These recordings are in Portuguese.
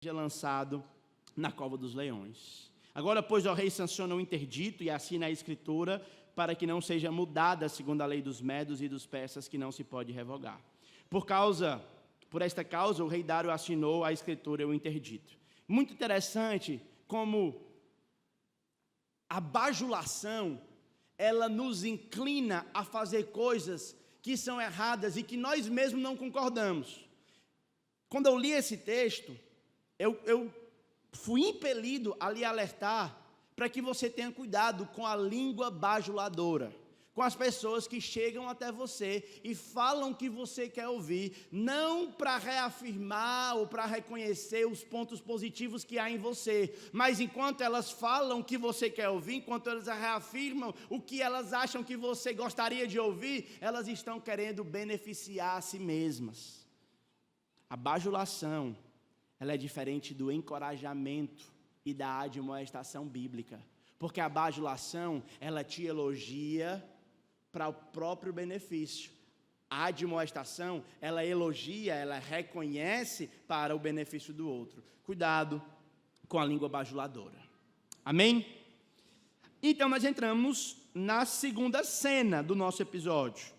seja lançado na cova dos leões. Agora, pois, o rei sanciona o interdito e assina a escritura para que não seja mudada segundo a lei dos medos e dos persas, que não se pode revogar. Por esta causa, o rei Dário assinou a escritura e o interdito. Muito interessante como a bajulação, ela nos inclina a fazer coisas que são erradas e que nós mesmos não concordamos. Quando eu li esse texto, eu fui impelido a lhe alertar para que você tenha cuidado com a língua bajuladora, com as pessoas que chegam até você e falam o que você quer ouvir, não para reafirmar ou para reconhecer os pontos positivos que há em você, mas enquanto elas falam o que você quer ouvir, enquanto elas reafirmam o que elas acham que você gostaria de ouvir, elas estão querendo beneficiar a si mesmas. A bajulação, ela é diferente do encorajamento e da admoestação bíblica, porque a bajulação, ela te elogia para o próprio benefício. A admoestação, ela elogia, ela reconhece para o benefício do outro. Cuidado com a língua bajuladora. Amém? Então, nós entramos na segunda cena do nosso episódio.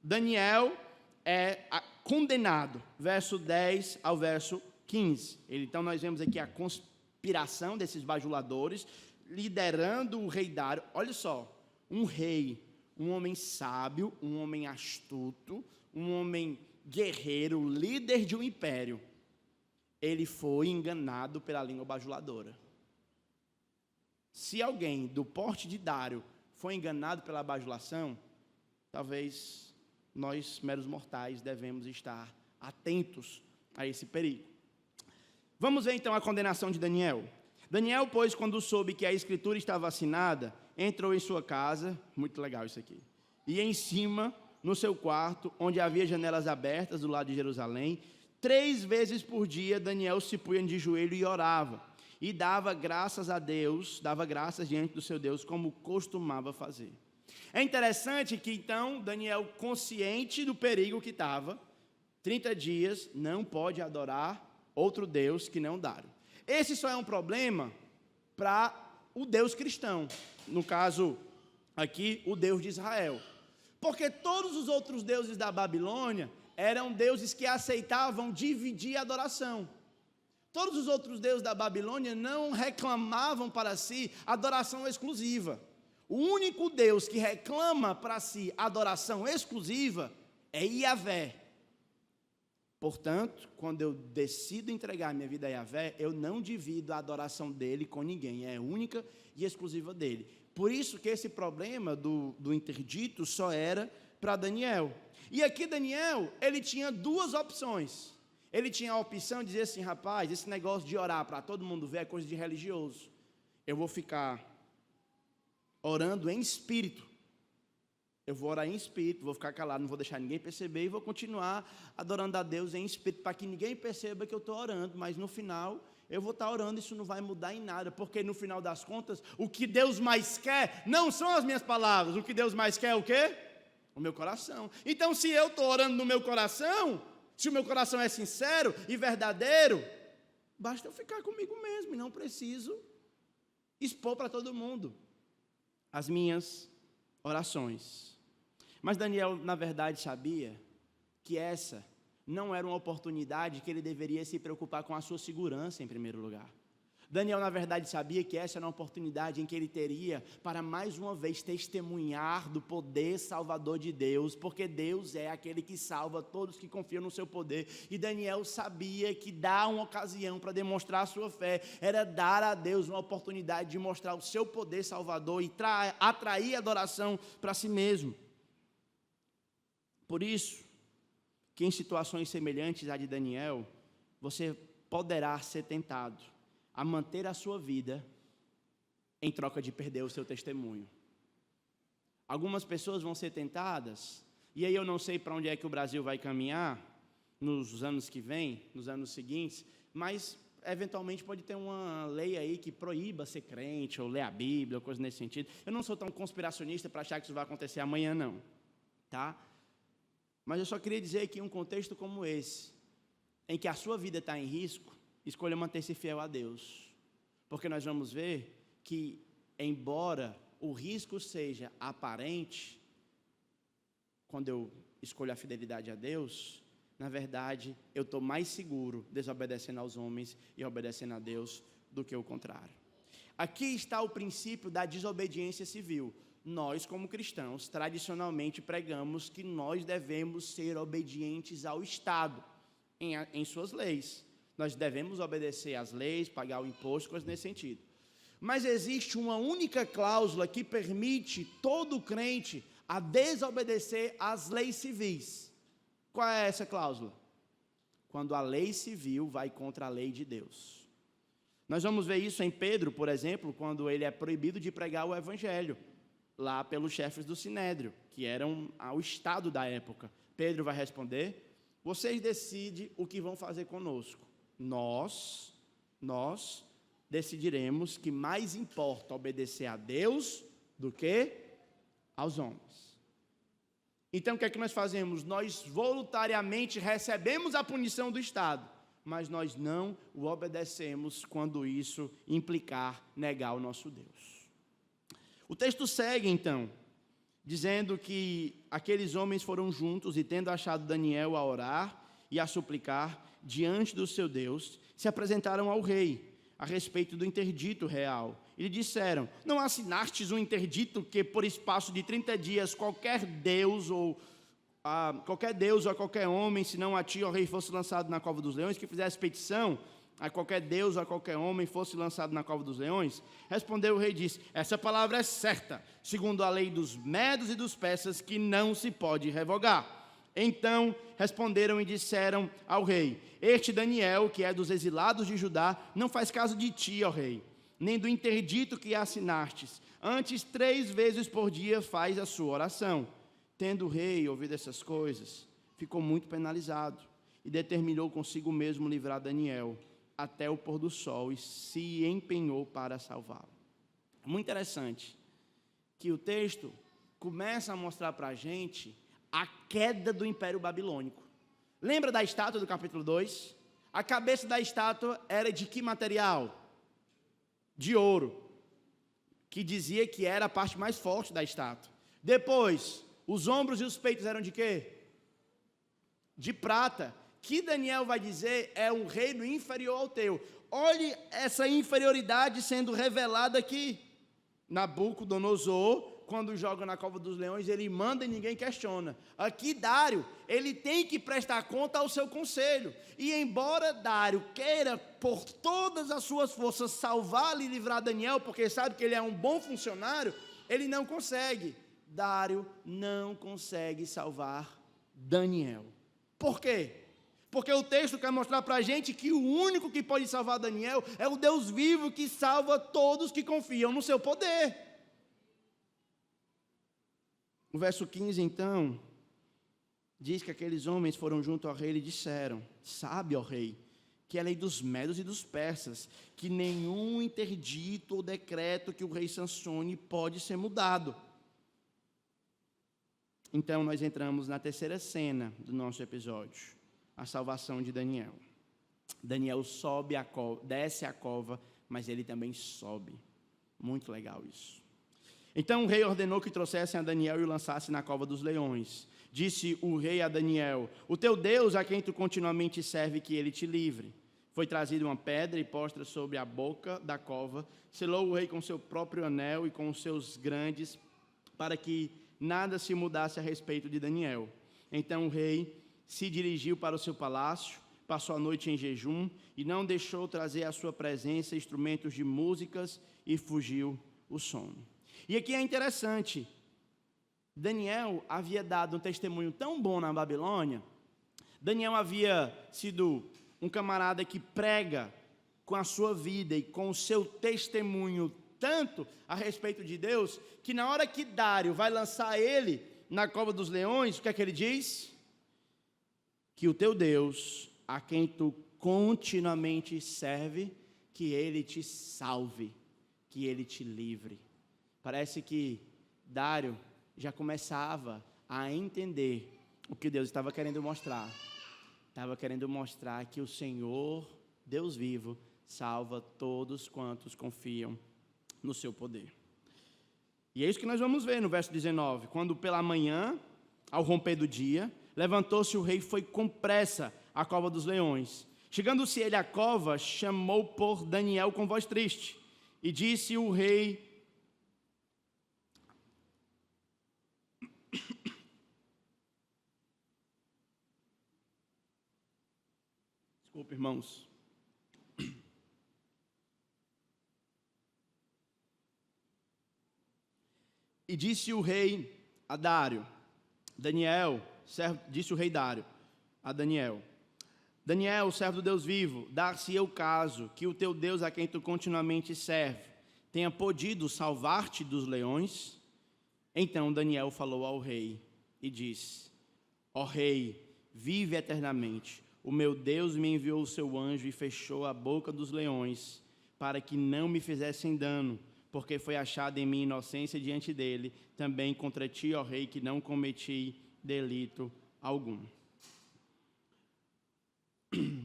Daniel é condenado, verso 10 ao verso 15. Então, nós vemos aqui a conspiração desses bajuladores, liderando o rei Dário. Olha só, um rei, um homem sábio, um homem astuto, um homem guerreiro, líder de um império. Ele foi enganado pela língua bajuladora. Se alguém do porte de Dário foi enganado pela bajulação, talvez nós, meros mortais, devemos estar atentos a esse perigo. Vamos ver então a condenação de Daniel. Daniel, pois, quando soube que a escritura estava assinada, entrou em sua casa, muito legal isso aqui, e em cima, no seu quarto, onde havia janelas abertas do lado de Jerusalém, 3 vezes por dia Daniel se punha de joelho e orava, e dava graças a Deus, dava graças diante do seu Deus, como costumava fazer. É interessante que então, Daniel, consciente do perigo que estava, 30 dias, não pode adorar outro Deus que não Dário. Esse só é um problema para o Deus cristão, no caso aqui, o Deus de Israel. Porque todos os outros deuses da Babilônia eram deuses que aceitavam dividir a adoração. Todos os outros deuses da Babilônia não reclamavam para si adoração exclusiva. O único Deus que reclama para si adoração exclusiva é Yahvé. Portanto, quando eu decido entregar minha vida a Yahvé, eu não divido a adoração dele com ninguém, é única e exclusiva dele. Por isso que esse problema do interdito só era para Daniel. E aqui Daniel, ele tinha 2 opções. Ele tinha a opção de dizer assim, rapaz, esse negócio de orar para todo mundo ver é coisa de religioso. Eu vou ficar orando em espírito. Eu vou orar em espírito, vou ficar calado, não vou deixar ninguém perceber e vou continuar adorando a Deus em espírito, para que ninguém perceba que eu estou orando, mas no final eu vou estar orando, isso não vai mudar em nada, porque no final das contas, o que Deus mais quer não são as minhas palavras, o que Deus mais quer é o quê? O meu coração. Então, se eu estou orando no meu coração, se o meu coração é sincero e verdadeiro, basta eu ficar comigo mesmo, e não preciso expor para todo mundo as minhas orações. Mas Daniel, na verdade, sabia que essa não era uma oportunidade que ele deveria se preocupar com a sua segurança em primeiro lugar. Daniel, na verdade, sabia que essa era uma oportunidade em que ele teria para mais uma vez testemunhar do poder salvador de Deus, porque Deus é aquele que salva todos que confiam no seu poder. E Daniel sabia que dar uma ocasião para demonstrar a sua fé era dar a Deus uma oportunidade de mostrar o seu poder salvador e atrair adoração para si mesmo. Por isso, que em situações semelhantes à de Daniel, você poderá ser tentado a manter a sua vida em troca de perder o seu testemunho. Algumas pessoas vão ser tentadas, e aí eu não sei para onde é que o Brasil vai caminhar nos anos que vêm, nos anos seguintes, mas eventualmente pode ter uma lei aí que proíba ser crente, ou ler a Bíblia, ou coisa nesse sentido. Eu não sou tão conspiracionista para achar que isso vai acontecer amanhã, não. Tá? Mas eu só queria dizer que em um contexto como esse, em que a sua vida está em risco, escolha manter-se fiel a Deus. Porque nós vamos ver que, embora o risco seja aparente, quando eu escolho a fidelidade a Deus, na verdade, eu estou mais seguro desobedecendo aos homens e obedecendo a Deus do que o contrário. Aqui está o princípio da desobediência civil. Nós, como cristãos, tradicionalmente pregamos que nós devemos ser obedientes ao Estado, em suas leis. Nós devemos obedecer às leis, pagar o imposto, coisas nesse sentido. Mas existe uma única cláusula que permite todo crente a desobedecer às leis civis. Qual é essa cláusula? Quando a lei civil vai contra a lei de Deus. Nós vamos ver isso em Pedro, por exemplo, quando ele é proibido de pregar o evangelho, lá pelos chefes do Sinédrio, que eram o Estado da época. Pedro vai responder: vocês decidem o que vão fazer conosco. Nós decidiremos que mais importa obedecer a Deus do que aos homens. Então, o que é que nós fazemos? Nós voluntariamente recebemos a punição do Estado, mas nós não o obedecemos quando isso implicar negar o nosso Deus. O texto segue, então, dizendo que aqueles homens foram juntos e, tendo achado Daniel a orar e a suplicar diante do seu Deus, se apresentaram ao rei a respeito do interdito real. E lhe disseram: não assinastes um interdito que por espaço de 30 dias qualquer deus ou a qualquer homem, senão a ti, ó rei, fosse lançado na cova dos leões, que fizesse petição a qualquer deus ou a qualquer homem fosse lançado na cova dos leões? Respondeu o rei e disse: essa palavra é certa, segundo a lei dos medos e dos persas, que não se pode revogar. Então responderam e disseram ao rei: este Daniel, que é dos exilados de Judá, não faz caso de ti, ó rei, nem do interdito que assinastes. Antes 3 vezes por dia faz a sua oração. Tendo o rei ouvido essas coisas, ficou muito penalizado e determinou consigo mesmo livrar Daniel até o pôr do sol e se empenhou para salvá-lo. Muito interessante que o texto começa a mostrar para a gente a queda do Império Babilônico. Lembra da estátua do capítulo 2? A cabeça da estátua era de que material? De ouro, que dizia que era a parte mais forte da estátua. Depois, os ombros e os peitos eram de quê? De prata, que Daniel vai dizer é um reino inferior ao teu. Olhe essa inferioridade sendo revelada aqui. Nabucodonosor, quando joga na cova dos leões, ele manda e ninguém questiona. Aqui Dário, ele tem que prestar conta ao seu conselho. E embora Dário queira, por todas as suas forças, salvar e livrar Daniel, porque sabe que ele é um bom funcionário, ele não consegue. Dário não consegue salvar Daniel. Por quê? Porque o texto quer mostrar para a gente que o único que pode salvar Daniel é o Deus vivo que salva todos que confiam no seu poder. O verso 15, então, diz que aqueles homens foram junto ao rei e lhe disseram: sabe, ó rei, que é a lei dos medos e dos persas, que nenhum interdito ou decreto que o rei sancione pode ser mudado. Então, nós entramos na terceira cena do nosso episódio, a salvação de Daniel. Daniel desce a cova, mas ele também sobe. Muito legal isso. Então o rei ordenou que trouxessem a Daniel e o lançassem na cova dos leões. Disse o rei a Daniel: o teu Deus, a quem tu continuamente serve, que ele te livre. Foi trazida uma pedra e posta sobre a boca da cova. Selou o rei com seu próprio anel e com os seus grandes, para que nada se mudasse a respeito de Daniel. Então o rei se dirigiu para o seu palácio, passou a noite em jejum e não deixou trazer à sua presença instrumentos de músicas e fugiu o sono. E aqui é interessante, Daniel havia dado um testemunho tão bom na Babilônia. Daniel havia sido um camarada que prega com a sua vida e com o seu testemunho tanto a respeito de Deus, que na hora que Dário vai lançar ele na cova dos leões, o que é que ele diz? Que o teu Deus, a quem tu continuamente serve, que ele te salve, que ele te livre. Parece que Dário já começava a entender o que Deus estava querendo mostrar. Estava querendo mostrar que o Senhor Deus vivo salva todos quantos confiam no seu poder. E é isso que nós vamos ver no verso 19. Quando pela manhã, ao romper do dia, levantou-se o rei e foi com pressa à cova dos leões. Chegando-se ele à cova, chamou por Daniel com voz triste. E disse o rei... Desculpe, irmãos. E disse o rei a Dário, Daniel, disse o rei Dário a Daniel, Daniel, servo do Deus vivo, dar-se-ia o caso que o teu Deus a quem tu continuamente serve, tenha podido salvar-te dos leões? Então Daniel falou ao rei e disse, ó rei, vive eternamente, o meu Deus me enviou o seu anjo e fechou a boca dos leões, para que não me fizessem dano, porque foi achada em mim inocência diante dele, também contra ti, ó rei, que não cometi delito algum.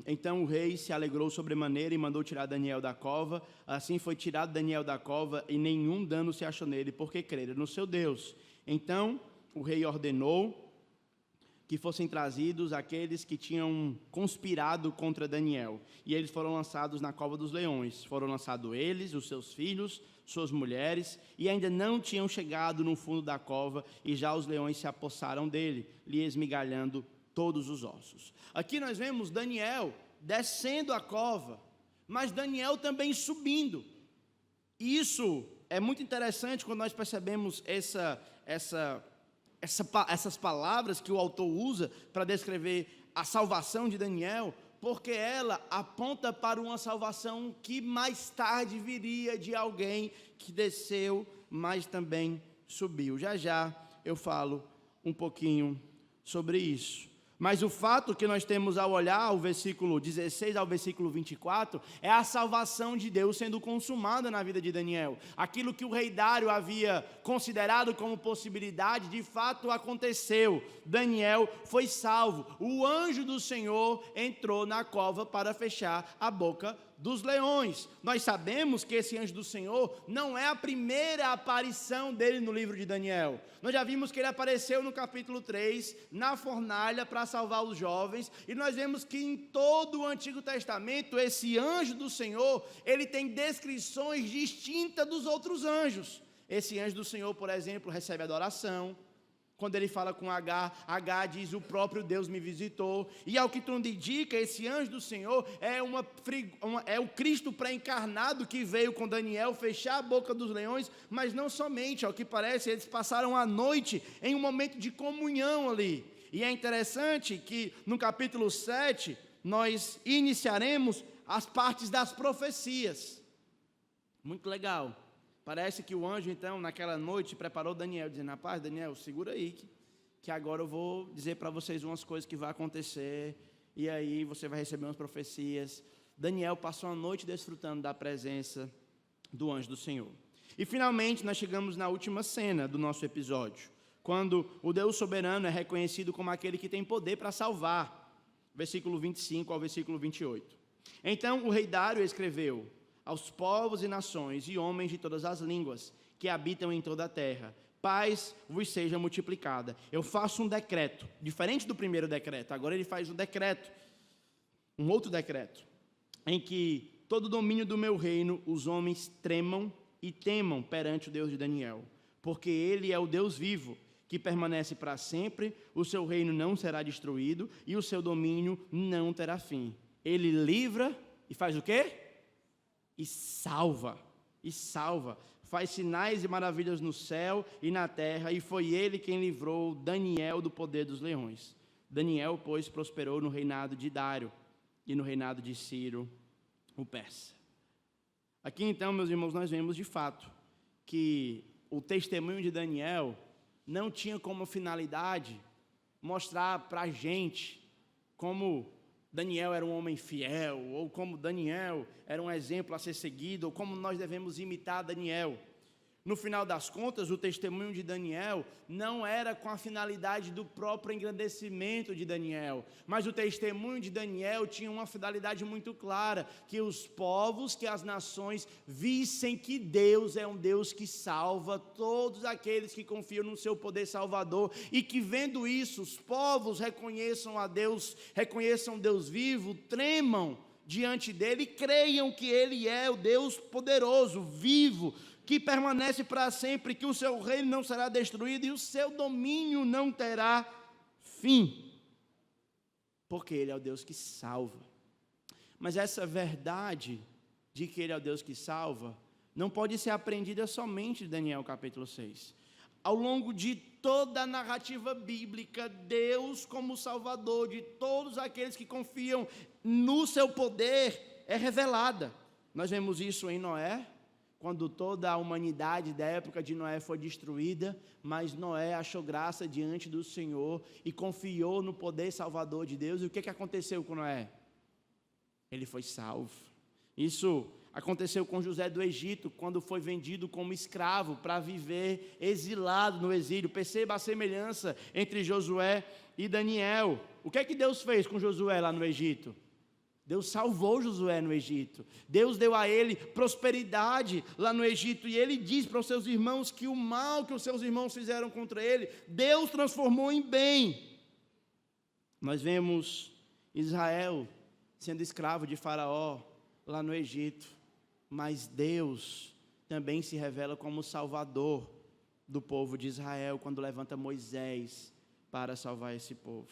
Então o rei se alegrou sobremaneira e mandou tirar Daniel da cova. Assim foi tirado Daniel da cova e nenhum dano se achou nele, porque crera no seu Deus. Então o rei ordenou que fossem trazidos aqueles que tinham conspirado contra Daniel. E eles foram lançados na cova dos leões. Foram lançados eles, os seus filhos, suas mulheres, e ainda não tinham chegado no fundo da cova, e já os leões se apossaram dele, lhe esmigalhando todos os ossos. Aqui nós vemos Daniel descendo a cova, mas Daniel também subindo. E isso é muito interessante quando nós percebemos essas palavras que o autor usa para descrever a salvação de Daniel, porque ela aponta para uma salvação que mais tarde viria de alguém que desceu, mas também subiu. Já já eu falo um pouquinho sobre isso. Mas o fato que nós temos ao olhar o versículo 16 ao versículo 24 é a salvação de Deus sendo consumada na vida de Daniel. Aquilo que o rei Dário havia considerado como possibilidade, de fato aconteceu. Daniel foi salvo. O anjo do Senhor entrou na cova para fechar a boca dos leões. Nós sabemos que esse anjo do Senhor não é a primeira aparição dele no livro de Daniel. Nós já vimos que ele apareceu no capítulo 3, na fornalha, para salvar os jovens, e nós vemos que em todo o Antigo Testamento, esse anjo do Senhor, ele tem descrições distintas dos outros anjos. Esse anjo do Senhor, por exemplo, recebe adoração. Quando ele fala com Agar diz, o próprio Deus me visitou. E ao que tudo indica, esse anjo do Senhor é o Cristo pré-encarnado que veio com Daniel fechar a boca dos leões, mas não somente, ao que parece, eles passaram a noite em um momento de comunhão ali. E é interessante que no capítulo 7, nós iniciaremos as partes das profecias. Muito legal. Parece que o anjo, então, naquela noite, preparou Daniel, dizendo, rapaz, Daniel, segura aí, que agora eu vou dizer para vocês umas coisas que vão acontecer, e aí você vai receber umas profecias. Daniel passou a noite desfrutando da presença do anjo do Senhor. E, finalmente, nós chegamos na última cena do nosso episódio, quando o Deus soberano é reconhecido como aquele que tem poder para salvar, versículo 25 ao versículo 28. Então, o rei Dário escreveu, aos povos e nações e homens de todas as línguas que habitam em toda a terra, paz vos seja multiplicada. Eu faço um decreto, diferente do primeiro decreto, agora ele faz um outro decreto, em que todo domínio do meu reino os homens tremam e temam perante o Deus de Daniel, porque ele é o Deus vivo, que permanece para sempre, o seu reino não será destruído e o seu domínio não terá fim. Ele livra e faz o quê? E salva, faz sinais e maravilhas no céu e na terra, e foi ele quem livrou Daniel do poder dos leões. Daniel, pois, prosperou no reinado de Dário e no reinado de Ciro, o persa. Aqui então, meus irmãos, nós vemos de fato que o testemunho de Daniel não tinha como finalidade mostrar para a gente como Daniel era um homem fiel, ou como Daniel era um exemplo a ser seguido, ou como nós devemos imitar Daniel. No final das contas, o testemunho de Daniel não era com a finalidade do próprio engrandecimento de Daniel, mas o testemunho de Daniel tinha uma finalidade muito clara, que os povos, que as nações vissem que Deus é um Deus que salva todos aqueles que confiam no seu poder salvador, e que vendo isso, os povos reconheçam a Deus, reconheçam Deus vivo, tremam diante dele e creiam que ele é o Deus poderoso, vivo, que permanece para sempre, que o seu reino não será destruído e o seu domínio não terá fim, porque ele é o Deus que salva. Mas essa verdade de que ele é o Deus que salva não pode ser aprendida somente em Daniel capítulo 6. Ao longo de toda a narrativa bíblica, Deus como Salvador de todos aqueles que confiam no seu poder é revelada. Nós vemos isso em Noé, quando toda a humanidade da época de Noé foi destruída, mas Noé achou graça diante do Senhor e confiou no poder salvador de Deus. E o que aconteceu com Noé? Ele foi salvo. Isso aconteceu com José do Egito, quando foi vendido como escravo para viver exilado no exílio. Perceba a semelhança entre Josué e Daniel. O que Deus fez com Josué lá no Egito? Deus salvou Josué no Egito. Deus deu a ele prosperidade lá no Egito. E ele diz para os seus irmãos que o mal que os seus irmãos fizeram contra ele, Deus transformou em bem. Nós vemos Israel sendo escravo de Faraó lá no Egito. Mas Deus também se revela como Salvador do povo de Israel, quando levanta Moisés para salvar esse povo.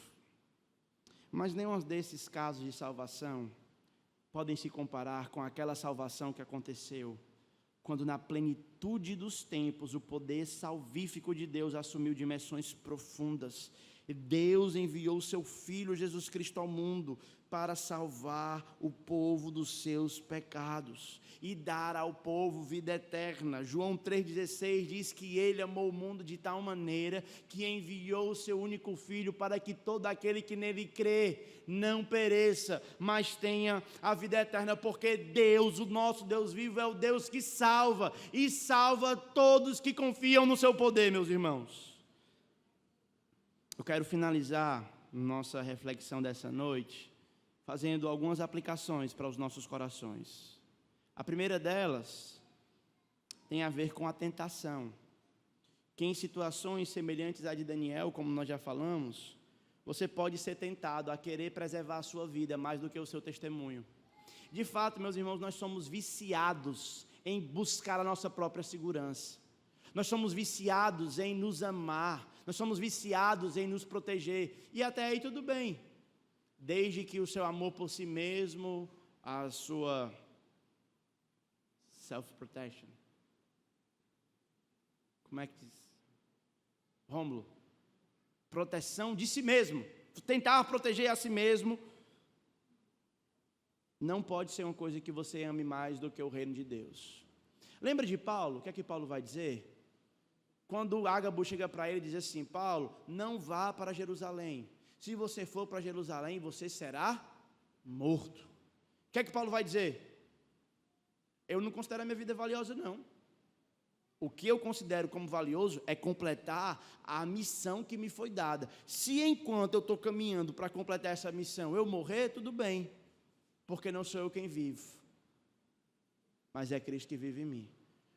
Mas nenhum desses casos de salvação podem se comparar com aquela salvação que aconteceu quando na plenitude dos tempos o poder salvífico de Deus assumiu dimensões profundas. E Deus enviou o seu Filho Jesus Cristo ao mundo para salvar o povo dos seus pecados e dar ao povo vida eterna. João 3,16 diz que ele amou o mundo de tal maneira que enviou o seu único Filho para que todo aquele que nele crê não pereça, mas tenha a vida eterna, porque Deus, o nosso Deus vivo, é o Deus que salva, e salva todos que confiam no seu poder, meus irmãos. Eu quero finalizar nossa reflexão dessa noite fazendo algumas aplicações para os nossos corações. A primeira delas tem a ver com a tentação, que em situações semelhantes à de Daniel, como nós já falamos, você pode ser tentado a querer preservar a sua vida mais do que o seu testemunho. De fato, meus irmãos, nós somos viciados em buscar a nossa própria segurança. Nós somos viciados em nos amar, nós somos viciados em nos proteger, e até aí tudo bem, desde que o seu amor por si mesmo, a sua self-protection, como é que diz? Rômulo, proteção de si mesmo, tentar proteger a si mesmo, não pode ser uma coisa que você ame mais do que o reino de Deus. Lembra de Paulo? O que é que Paulo vai dizer? Quando Ágabo chega para ele e diz assim: Paulo, não vá para Jerusalém. Se você for para Jerusalém, você será morto. O que é que Paulo vai dizer? Eu não considero a minha vida valiosa, não. O que eu considero como valioso é completar a missão que me foi dada. Se enquanto eu estou caminhando para completar essa missão, eu morrer, tudo bem, porque não sou eu quem vivo, mas é Cristo que vive em mim.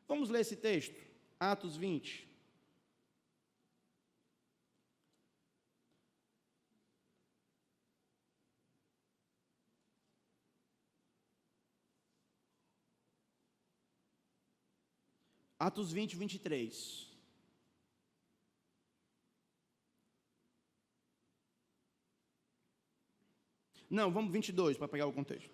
Vamos ler esse texto, Atos 20. Atos 20, 23. Não, vamos 22 para pegar o contexto.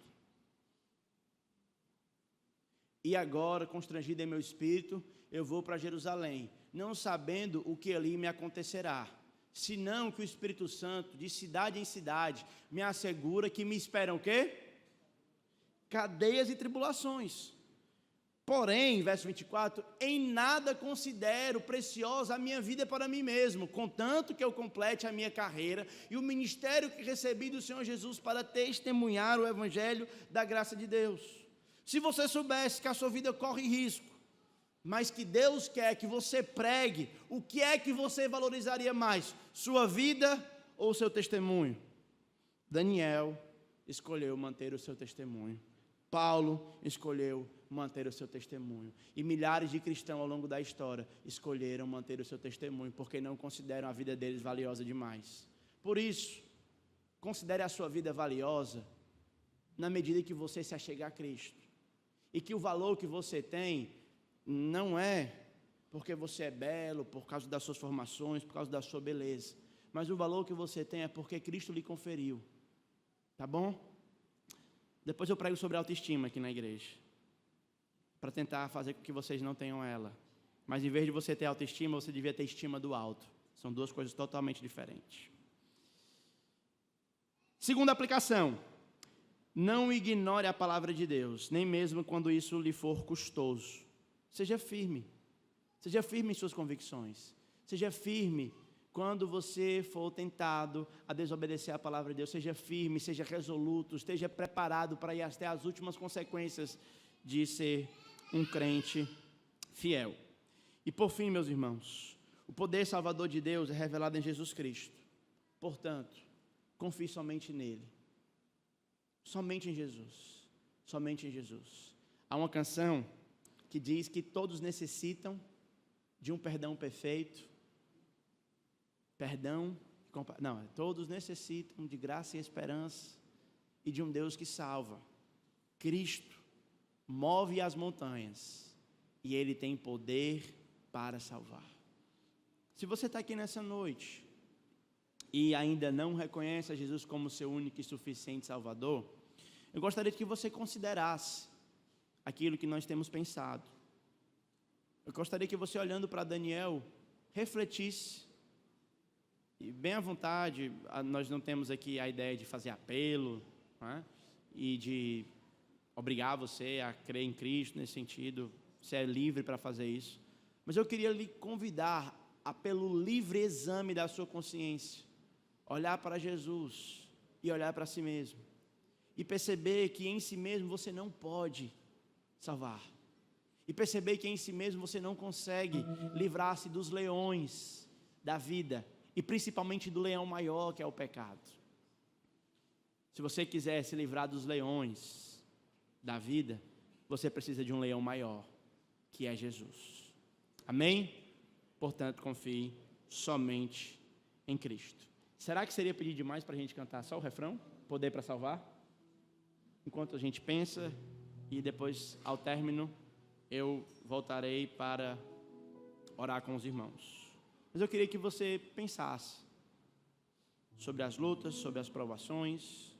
E agora, constrangido em meu espírito, eu vou para Jerusalém, não sabendo o que ali me acontecerá, senão que o Espírito Santo, de cidade em cidade, me assegura que me esperam o quê? Cadeias e tribulações. Porém, verso 24, em nada considero preciosa a minha vida para mim mesmo, contanto que eu complete a minha carreira e o ministério que recebi do Senhor Jesus para testemunhar o evangelho da graça de Deus. Se você soubesse que a sua vida corre risco, mas que Deus quer que você pregue, o que é que você valorizaria mais? Sua vida ou seu testemunho? Daniel escolheu manter o seu testemunho. Paulo escolheu manter o seu testemunho. E milhares de cristãos ao longo da história escolheram manter o seu testemunho, porque não consideram a vida deles valiosa demais. Por isso, considere a sua vida valiosa na medida que você se achegar a Cristo. E que o valor que você tem não é porque você é belo, por causa das suas formações, por causa da sua beleza. Mas o valor que você tem é porque Cristo lhe conferiu. Tá bom? Depois eu prego sobre autoestima aqui na igreja, para tentar fazer com que vocês não tenham ela. Mas em vez de você ter autoestima, você devia ter estima do alto. São duas coisas totalmente diferentes. Segunda aplicação: não ignore a palavra de Deus, nem mesmo quando isso lhe for custoso. Seja firme em suas convicções, seja firme quando você for tentado a desobedecer a palavra de Deus. Seja firme, seja resoluto, esteja preparado para ir até as últimas consequências de ser um crente fiel. E por fim, meus irmãos, o poder salvador de Deus é revelado em Jesus Cristo. Portanto, confie somente nele, somente em Jesus, somente em Jesus. Há uma canção que diz que todos necessitam de um perdão perfeito, todos necessitam de graça e esperança e de um Deus que salva. Cristo move as montanhas e Ele tem poder para salvar. Se você está aqui nessa noite e ainda não reconhece a Jesus como seu único e suficiente Salvador, eu gostaria que você considerasse aquilo que nós temos pensado. Eu gostaria que você, olhando para Daniel, refletisse. E bem à vontade, nós não temos aqui a ideia de fazer apelo, né? E de obrigar você a crer em Cristo nesse sentido. Você é livre para fazer isso. Mas eu queria lhe convidar a, pelo livre exame da sua consciência, olhar para Jesus e olhar para si mesmo. E perceber que em si mesmo você não pode salvar. E perceber que em si mesmo você não consegue livrar-se dos leões da vida. E principalmente do leão maior, que é o pecado. Se você quiser se livrar dos leões da vida, você precisa de um leão maior, que é Jesus. Amém? Portanto, confie somente em Cristo. Será que seria pedir demais para a gente cantar só o refrão? Poder para salvar? Enquanto a gente pensa, e depois, ao término, eu voltarei para orar com os irmãos. Mas eu queria que você pensasse sobre as lutas, sobre as provações,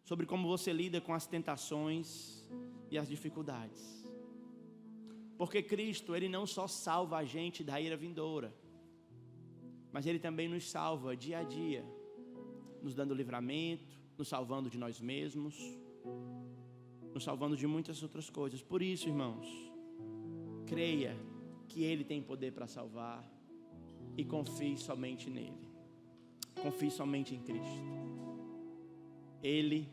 sobre como você lida com as tentações e as dificuldades. Porque Cristo, Ele não só salva a gente da ira vindoura, mas Ele também nos salva dia a dia, nos dando livramento, nos salvando de nós mesmos, nos salvando de muitas outras coisas. Por isso, irmãos, creia que Ele tem poder para salvar, e confie somente nele. Confie somente em Cristo. Ele,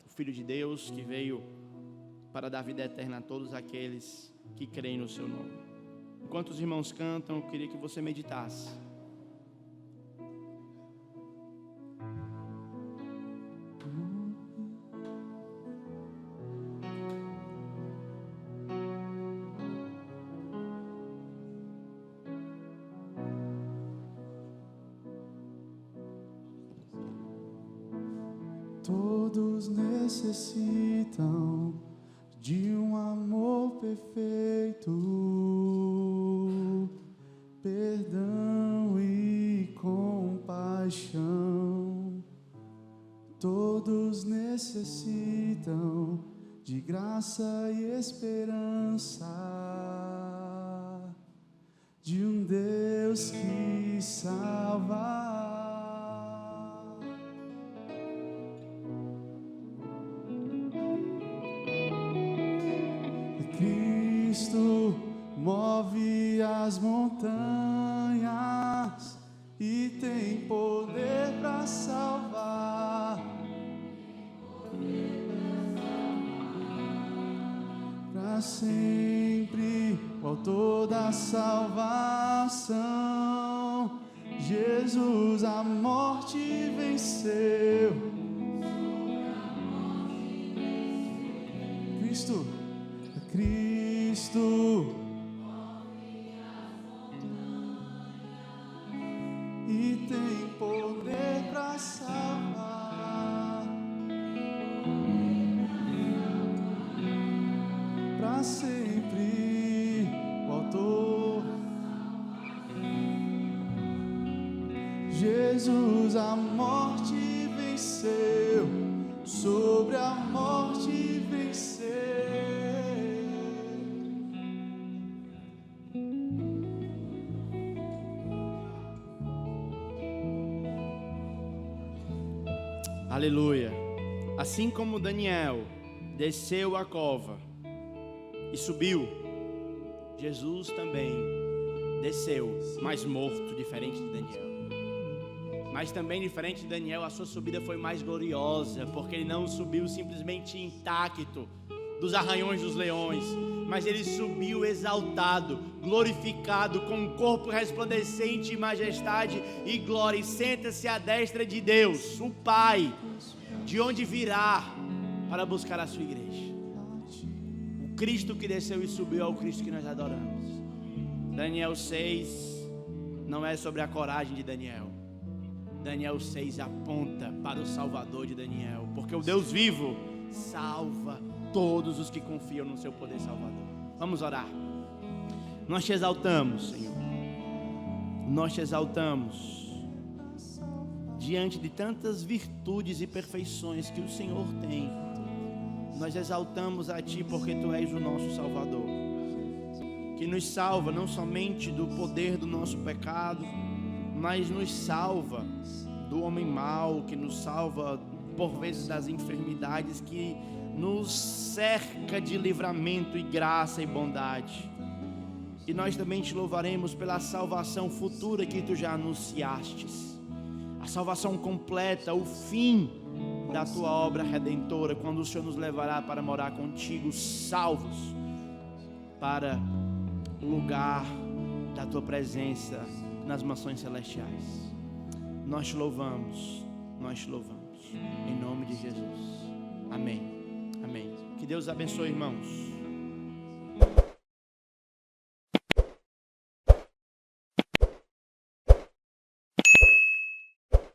o Filho de Deus, que veio para dar vida eterna a todos aqueles que creem no seu nome. Enquanto os irmãos cantam, eu queria que você meditasse. Todos necessitam de um amor perfeito, perdão e compaixão. Todos necessitam de graça e esperança, de um Deus que salva. Cristo move as montanhas e tem poder para salvar, para para sempre, o autor da salvação. Jesus a morte venceu. Cristo, Cristo, e tem poder para salvar, para sempre, o autor. Jesus a morte venceu, sobre a morte venceu. Aleluia. Assim como Daniel desceu a cova e subiu, Jesus também desceu, mas morto, diferente de Daniel. Mas também diferente de Daniel, a sua subida foi mais gloriosa, porque ele não subiu simplesmente intacto dos arranhões dos leões, mas ele subiu exaltado, glorificado, com um corpo resplandecente de majestade e glória, e senta-se à destra de Deus, o Pai, de onde virá para buscar a sua igreja. O Cristo que desceu e subiu é o Cristo que nós adoramos. Daniel 6 não é sobre a coragem de Daniel. Daniel 6 aponta para o Salvador de Daniel, porque o Deus vivo salva todos os que confiam no seu poder salvador. Vamos orar. Nós te exaltamos, Senhor. Nós te exaltamos diante de tantas virtudes e perfeições que o Senhor tem. Nós exaltamos a Ti porque Tu és o nosso Salvador, que nos salva não somente do poder do nosso pecado, mas nos salva do homem mau, que nos salva por vezes das enfermidades, que nos cerca de livramento e graça e bondade. E nós também te louvaremos pela salvação futura que tu já anunciastes, a salvação completa, o fim da tua obra redentora, quando o Senhor nos levará para morar contigo, salvos para o lugar da tua presença nas mansões celestiais. Nós te louvamos, em nome de Jesus. Amém, amém. Que Deus abençoe, irmãos.